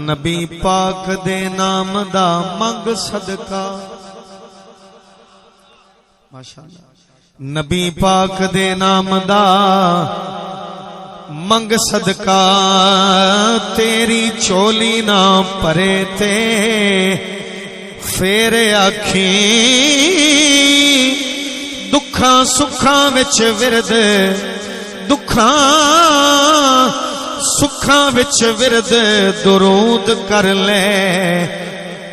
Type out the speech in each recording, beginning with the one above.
نبی پاک دے نام دا منگ صدقہ ماشاءاللہ نبی پاک دے نام دا منگ صدقہ تیری چولی نہ پرے تے پھر آکھیں دکھاں سکھاں وچ ورد دکھاں سکھاں وچ ورد درود کر لے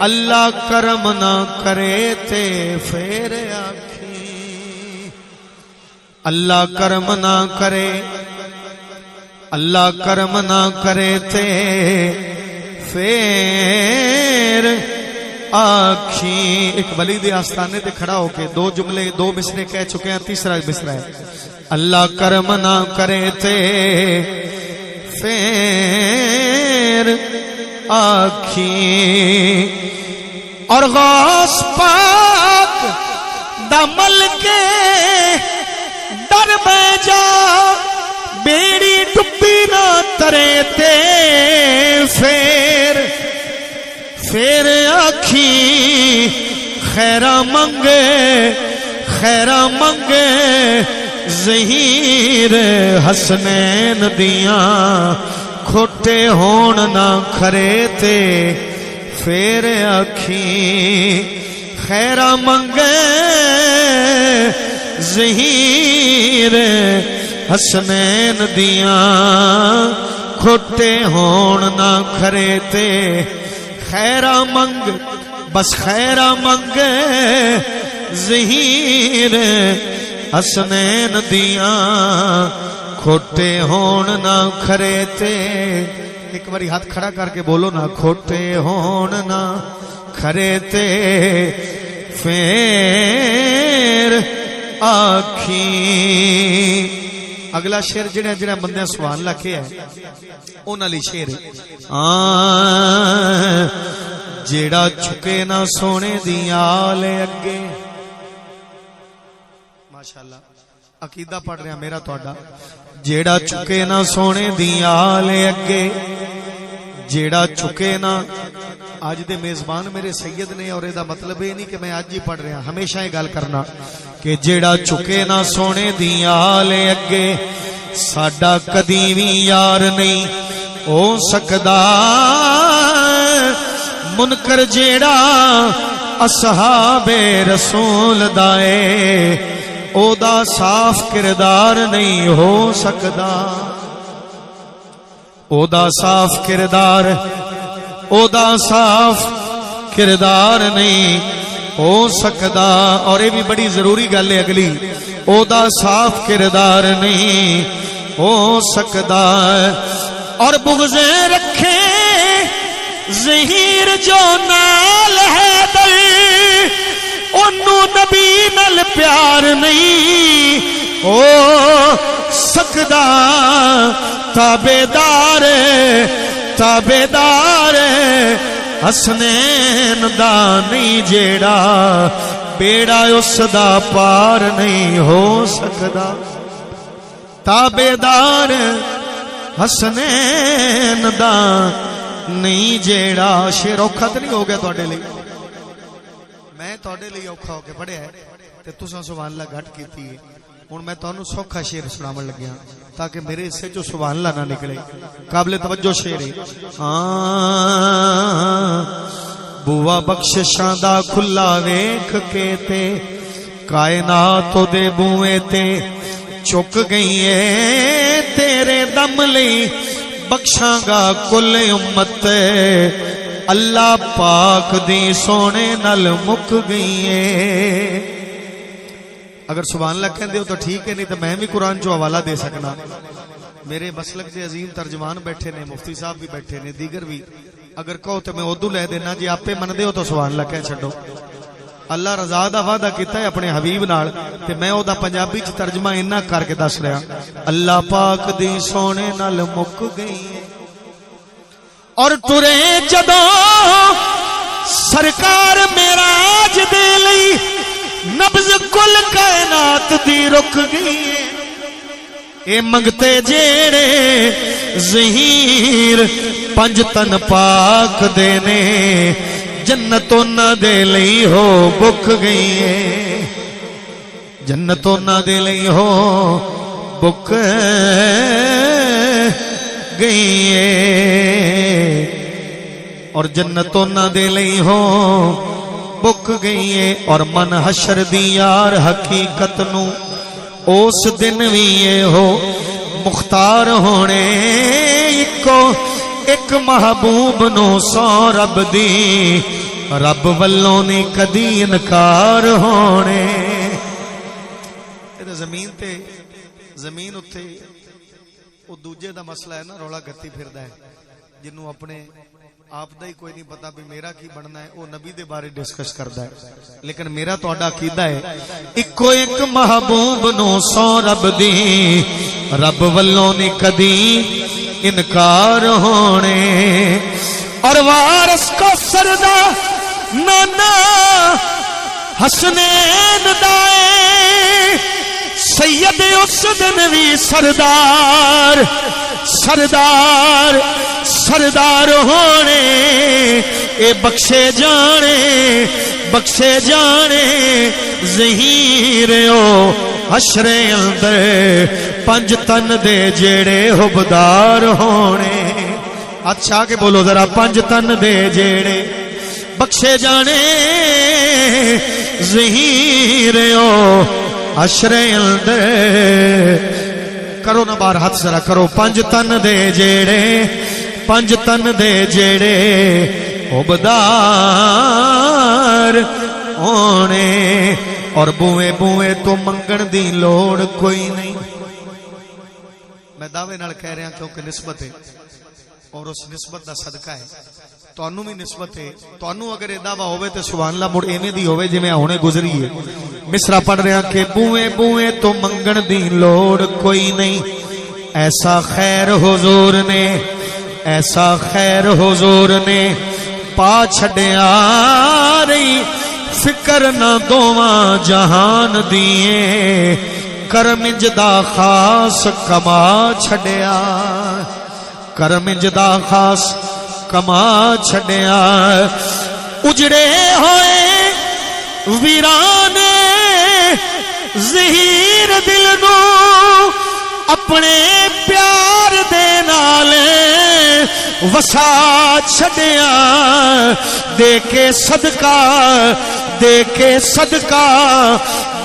اللہ کرم نہ کرے تے پھر آکھیں اللہ کرم نہ کرے اللہ کرم نہ کرے تے پھر آکھیں۔ ایک ولی دے آستانے تے کھڑا ہو کے دو جملے دو مصرے کہہ چکے ہیں، تیسرا مصرا ہے اللہ کرم نہ کرے تے پھر آکھیں۔ اور غوث پاک دا ملکے در میں جا بیڑی ڈبی نہ ترے تے پھر آکھیں خیرہ منگے ظہیر حسنین دیاں کھوٹے ہون نہ کھرے تے پھر آکھیں خیرہ منگے ظہیر حسنین دیاں کھوٹے ہون نہ کھرے تے خیرہ منگ بس خیرہ منگ ظہیر حسنین دیاں کھوٹے ہون نہ کھرے تے۔ ایک باری ہاتھ کھڑا کر کے بولو نا کھوٹے ہون نہ کھرے تے پھر آکھیں۔ اگلا شعر جڑا بندے سبحان اللہ کیا ہے انہاں لئی شعر ہے جیڑا چکے نہ سونے دی آل اگے ماشاءاللہ عقیدہ پڑھ رہا میرا تہاڈا جیڑا چکے نہ سونے دی آل اگے جیڑا چکے نہ آج دے میزبان میرے سید نے اور دا مطلب یہ نہیں کہ میں آج ہی پڑھ رہا ہمیشہ یہ گل کرنا کہ جیڑا چکے نہ سونے دی آل اگے ساڈا کدی وی یار نہیں ہو سکدا منکر جیڑا اصحاب رسول دائے او دا صاف کردار نہیں ہو سکدا او دا صاف کردار او دا صاف کردار نہیں ہو سکدا۔ اور یہ بھی بڑی ضروری گل ہے اگلی او دا صاف کردار نہیں ہو سکدا۔ اور بغضیں رکھے ظہیر جو نال ہے دل انہوں نبی نال پیار نہیں ہو سکدا۔ تابیدار حسنین دا نہیں جیڑا بیڑا اس دا پار نہیں ہو سکدا۔ تابیدار حسنین دا نہیں جیڑا شعر اوکھا تے نہیں ہو گیا تواڈے لئی میں تواڈے لئی اوکھا ہو کے پڑھیا ہے تے تساں سبحان اللہ گھٹ کیتی ہے ہن میں تانوں سوکھا شعر سناون لگیا تاکہ میرے حصے چوں سبحان اللہ نہ نکلے قابل توجہ شعر ہے بوا بخششاں دا کھلا ویکھ کے تے کائنات دے بوئے تے چک گئی ہے تیرے دم لئی بخشاں گا کل امت اللہ پاک دی سونے نال مک گئی ہے۔ اگر سبحان اللہ کہندے ہو تو ٹھیک ہے نہیں تو میں بھی قرآن چو حوالہ دے سکنا میرے مسلک دے عظیم ترجمان بیٹھے نے مفتی صاحب بھی بیٹھے نے دیگر بھی اگر کہو تو میں اردو لے دینا جی آپ من دے ہو تو سبحان اللہ کہہ چھڈو اللہ رضا دا وعدہ کیتا ہے اپنے حبیب نال تے میں او دا پنجابی چ ترجمہ انہا کر کے دس رہا اللہ پاک دی سونے نال مک گئی اور ٹرے جدوں سرکار نبض کل کائنات دی رک گئی ہے اے منگتے جیڑے ظہیر پنج تن پاک دینے جنت انہاں دے لئی ہو بک گئی ہے جنت انہاں دے لئی ہو بک گئی ہے اور جنت انہاں دے لئی ہو بک گئی ہے اور من حشر دی یار حقیقت نو اس دن بھی یہ ہو مختار ہونے ایک محبوب نو سو رب دی رب والوں نے کدی انکار ہونے زمین اتے وہ دوجے دا مسئلہ ہے نا رولا گتی پھردا ہے جنوں اپنے آپ دا ہی کوئی نہیں پتا بھی میرا کی بننا ہے وہ نبی دے بارے ڈسکس کردا ہے لیکن میرا تہاڈا عقیدہ ہے اکو ایک محبوب نو سو رب دی رب والوں نے کدی انکار ہونے اور وارث کو سردا نانا حسنین دائے سید اس دن بھی سردار ہونے اے بخشے جانے ظہیر او حشر اندر پنج تن دے جیڑے حبدار ہونے اچھا کے بولو ذرا پنج تن دے جیڑے بخشے جانے ظہیر او حشر اندر کرو نا بار ہاتھ ذرا کرو پنج تن دے جیڑے عبدار ہونے اور بوئے بوئے تو منگن دی لوڑ کوئی نہیں میں دعوے نال کہہ رہا کیونکہ نسبت ہے اور اس نسبت دا صدقہ ہے تانوں بھی نسبت ہے تانوں اگر یہ دعویٰ ہوئے تو سبحان اللہ مڑ ایویں دی ہوئے جویں ہونے گزری ہے مصرع پڑھ رہا کہ بوئے بوئے تو منگن دی لوڑ کوئی نہیں ایسا خیر حضور نے پا چھڈیا رہی فکر نہ دوواں جہان دیے کرمج دا خاص کما چھڈیا اجڑے ہوئے ویرانے ظہیر دل نو اپنے پیار دے نال وسا چھڈیا دے کے صدقہ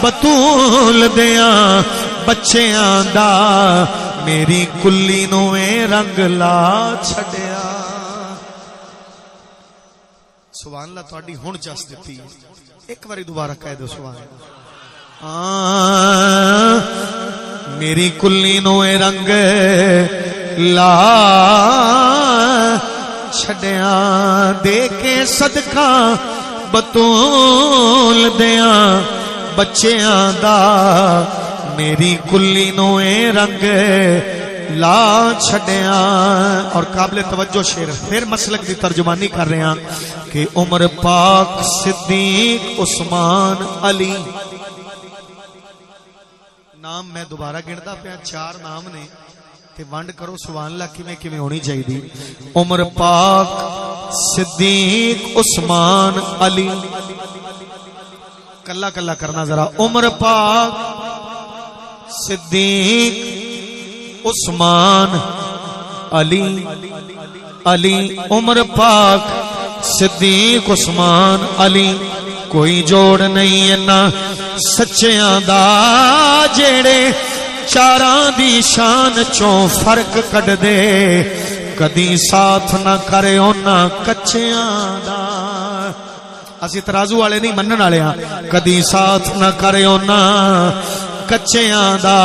بطول دیاں بچیاں دا میری کلی نو رنگ لا چھڈیا سبحان اللہ تہاڈی ہن چس دتی ایک باری دوبارہ کہہ دو سبحان اللہ میری کلی نو رنگ لا چھڈیا دے کے صدقہ بطول دیاں بچیاں دا میری کلی نو رنگ لا چھڈیا اور قابل توجہ شعر پھر مسلک دی ترجمانی کر رہے ہیں کہ عمر پاک صدیق عثمان علی نام میں دوبارہ گنتا پیا 4 نام نے تے ونڈ کرو سبحان اللہ کیویں ہونی چاہیے عمر پاک صدیق عثمان علی کلا کلا کرنا ذرا عمر پاک صدیق عثمان علی عمر پاک صدیق عثمان علی کوئی جوڑ نہیں نہ سچیاں دا جیڑے چاراں دی شان چوں فرق کڈ دے کدی ساتھ نہ کرے اونا کچیاں دا اسی ترازو والے نہیں منن والے ہاں کدی ساتھ نہ کرے اونا کچیاں دا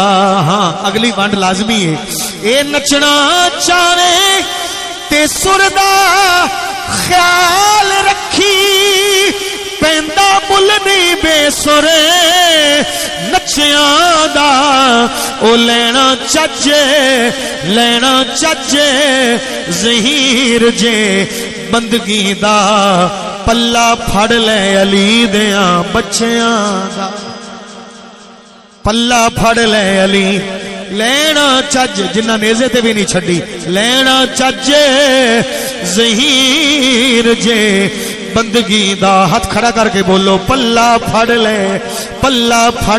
ہاں اگلی ونڈ لازمی ہے اے نچنا چاہے تے سر دا خیال رکھی پیندا مل نہیں بے سرے نچیاں دا او لینا چجے ظہیر جے بندگی دا پلا پھڑ لے علی دیاں بچیاں دا پلا پھڑ لے علی لینا چج جنہ نیزے تے بھی نہیں چھڑی لینا چج ظہیر جے بندگی دا ہاتھ کھڑا کر کے بولو پلا پھڑ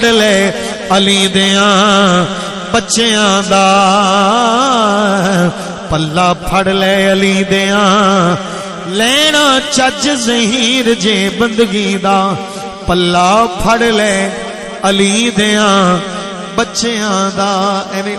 لے علی دیاں بچیاں دا پلا پھڑ لے علی دیاں لینا چج ظہیر جے بندگی دا پلا پھڑ لے علی دیاں بچیاں دا ایویں